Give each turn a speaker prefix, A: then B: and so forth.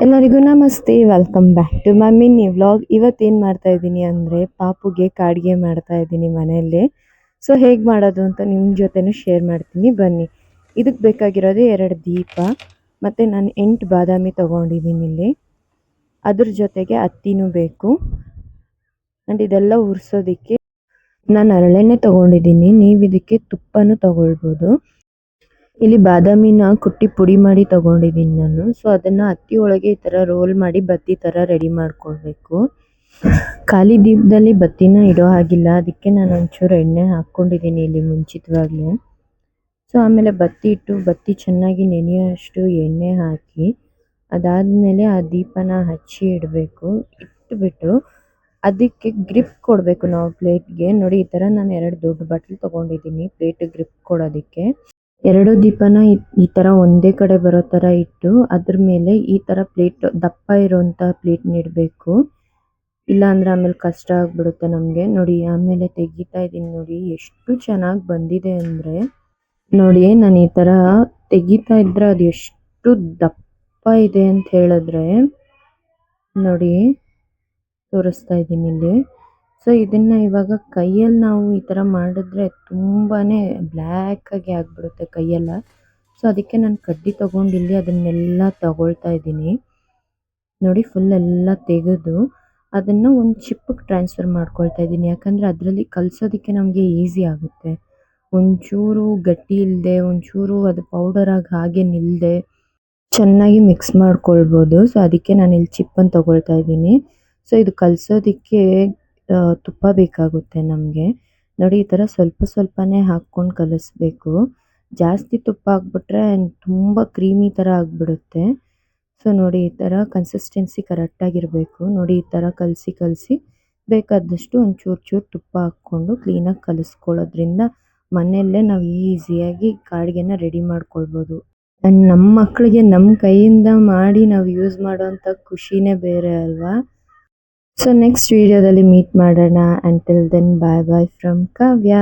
A: ಎಲ್ಲರಿಗೂ ನಮಸ್ತೆ, welcome back to my mini vlog. ಇವತ್ತೇನು ಮಾಡ್ತಾ ಇದ್ದೀನಿ ಅಂದರೆ ಪಾಪುಗೆ ಕಾಡಿಗೆ ಮಾಡ್ತಾ ಇದ್ದೀನಿ ಮನೆಯಲ್ಲೇ. ಸೊ ಹೇಗೆ ಮಾಡೋದು ಅಂತ ನಿಮ್ಮ ಜೊತೆನೂ ಶೇರ್ ಮಾಡ್ತೀನಿ ಬನ್ನಿ. ಇದಕ್ಕೆ ಬೇಕಾಗಿರೋದು 2 ದೀಪ ಮತ್ತು ನಾನು 8 ಬಾದಾಮಿ ತೊಗೊಂಡಿದ್ದೀನಿ ಇಲ್ಲಿ. ಅದ್ರ ಜೊತೆಗೆ ಹತ್ತಿನೂ ಬೇಕು. ಆ್ಯಂಡ್ ಇದೆಲ್ಲ ಉರಿಸೋದಕ್ಕೆ ನಾನು ಹರಳೆಣ್ಣೆ ತೊಗೊಂಡಿದ್ದೀನಿ. ನೀವು ಇದಕ್ಕೆ ತುಪ್ಪನೂ ತೊಗೊಳ್ಬೋದು. ಇಲ್ಲಿ ಬಾದಾಮಿನ ಕುಟ್ಟಿ ಪುಡಿ ಮಾಡಿ ತಗೊಂಡಿದ್ದೀನಿ ನಾನು. ಸೊ ಅದನ್ನು ಹತ್ತಿ ಒಳಗೆ ಈ ಥರ ರೋಲ್ ಮಾಡಿ ಬತ್ತಿ ಥರ ರೆಡಿ ಮಾಡ್ಕೊಳ್ಬೇಕು. ಖಾಲಿ ದೀಪದಲ್ಲಿ ಬತ್ತಿನ ಇಡೋ ಹಾಗಿಲ್ಲ, ಅದಕ್ಕೆ ನಾನು ಒಂಚೂರು ಎಣ್ಣೆ ಹಾಕ್ಕೊಂಡಿದ್ದೀನಿ ಇಲ್ಲಿ ಮುಂಚಿತವಾಗಲೇ. ಸೊ ಆಮೇಲೆ ಬತ್ತಿ ಇಟ್ಟು ಬತ್ತಿ ಚೆನ್ನಾಗಿ ನೆನೆಯೋಷ್ಟು ಎಣ್ಣೆ ಹಾಕಿ ಅದಾದಮೇಲೆ ಆ ದೀಪನ ಹಚ್ಚಿ ಇಡಬೇಕು. ಇಟ್ಬಿಟ್ಟು ಅದಕ್ಕೆ ಗ್ರಿಪ್ ಕೊಡಬೇಕು ನಾವು ಪ್ಲೇಟ್ಗೆ. ನೋಡಿ ಈ ಥರ ನಾನು 2 ದೊಡ್ಡ ಬಟ್ಲು ತೊಗೊಂಡಿದ್ದೀನಿ ಪ್ಲೇಟ್ ಗ್ರಿಪ್ ಕೊಡೋದಕ್ಕೆ. 2 ದೀಪನ ಈ ಥರ ಒಂದೇ ಕಡೆ ಬರೋ ಥರ ಇಟ್ಟು ಅದ್ರ ಮೇಲೆ ಈ ಥರ ಪ್ಲೇಟ್ ದಪ್ಪ ಇರೋಂಥ ಪ್ಲೇಟ್ನ ಇಡಬೇಕು. ಇಲ್ಲಾಂದರೆ ಆಮೇಲೆ ಕಷ್ಟ ಆಗಿಬಿಡುತ್ತೆ ನಮಗೆ. ನೋಡಿ ಆಮೇಲೆ ತೆಗಿತಾ ಇದ್ದೀನಿ, ನೋಡಿ ಎಷ್ಟು ಚೆನ್ನಾಗಿ ಬಂದಿದೆ ಅಂದರೆ. ನೋಡಿ ನಾನು ಈ ಥರ ತೆಗಿತಾ ಇದ್ದರೆ ಅದು ಎಷ್ಟು ದಪ್ಪ ಇದೆ ಅಂತ ಹೇಳಿದ್ರೆ ನೋಡಿ ತೋರಿಸ್ತಾ ಇದ್ದೀನಿ ಇಲ್ಲಿ. ಸೊ ಇದನ್ನು ಇವಾಗ ಕೈಯಲ್ಲಿ ನಾವು ಈ ಥರ ಮಾಡಿದ್ರೆ ತುಂಬಾ ಬ್ಲ್ಯಾಕಾಗಿ ಆಗಿಬಿಡುತ್ತೆ ಕೈಯೆಲ್ಲ. ಸೊ ಅದಕ್ಕೆ ನಾನು ಕಡ್ಡಿ ತೊಗೊಂಡಿಲ್ಲಿ ಅದನ್ನೆಲ್ಲ ತಗೊಳ್ತಾ ಇದ್ದೀನಿ. ನೋಡಿ ಫುಲ್ ಎಲ್ಲ ತೆಗೆದು ಅದನ್ನು ಒಂದು ಚಿಪ್ಪಿಗೆ ಟ್ರಾನ್ಸ್ಫರ್ ಮಾಡ್ಕೊಳ್ತಾ ಇದ್ದೀನಿ. ಯಾಕಂದರೆ ಅದರಲ್ಲಿ ಕಲಿಸೋದಕ್ಕೆ ನಮಗೆ ಈಸಿ ಆಗುತ್ತೆ. ಒಂಚೂರು ಗಟ್ಟಿ ಇಲ್ಲದೆ, ಒಂಚೂರು ಅದು ಪೌಡರಾಗಿ ಹಾಗೆ ನಿಲ್ಲದೆ ಚೆನ್ನಾಗಿ ಮಿಕ್ಸ್ ಮಾಡ್ಕೊಳ್ಬೋದು. ಸೊ ಅದಕ್ಕೆ ನಾನು ಇಲ್ಲಿ ಚಿಪ್ಪನ್ನು ತೊಗೊಳ್ತಾ ಇದ್ದೀನಿ. ಸೊ ಇದು ಕಲಿಸೋದಕ್ಕೆ ತುಪ್ಪ ಬೇಕಾಗುತ್ತೆ ನಮಗೆ. ನೋಡಿ ಈ ಥರ ಸ್ವಲ್ಪ ಸ್ವಲ್ಪನೇ ಹಾಕ್ಕೊಂಡು ಕಲಿಸ್ಬೇಕು. ಜಾಸ್ತಿ ತುಪ್ಪ ಹಾಕ್ಬಿಟ್ರೆ ತುಂಬ ಕ್ರೀಮಿ ಥರ ಆಗಿಬಿಡುತ್ತೆ. ಸೊ ನೋಡಿ ಈ ಥರ ಕನ್ಸಿಸ್ಟೆನ್ಸಿ ಕರೆಕ್ಟಾಗಿರಬೇಕು. ನೋಡಿ ಈ ಥರ ಕಲಸಿ ಬೇಕಾದಷ್ಟು ಒಂಚೂರು ತುಪ್ಪ ಹಾಕ್ಕೊಂಡು ಕ್ಲೀನಾಗಿ ಕಲಿಸ್ಕೊಳ್ಳೋದ್ರಿಂದ ಮನೆಯಲ್ಲೇ ನಾವು ಈಸಿಯಾಗಿ ಕಾಡಿಗೆನ ರೆಡಿ ಮಾಡ್ಕೊಳ್ಬೋದು. ಆ್ಯಂಡ್ ನಮ್ಮ ಮಕ್ಕಳಿಗೆ ನಮ್ಮ ಕೈಯಿಂದ ಮಾಡಿ ನಾವು ಯೂಸ್ ಮಾಡೋವಂಥ ಖುಷಿನೇ ಬೇರೆ ಅಲ್ವಾ. ಸೊ ನೆಕ್ಸ್ಟ್ ವಿಡಿಯೋದಲ್ಲಿ ಮೀಟ್ ಮಾಡೋಣ. Until then bye bye from Kavya.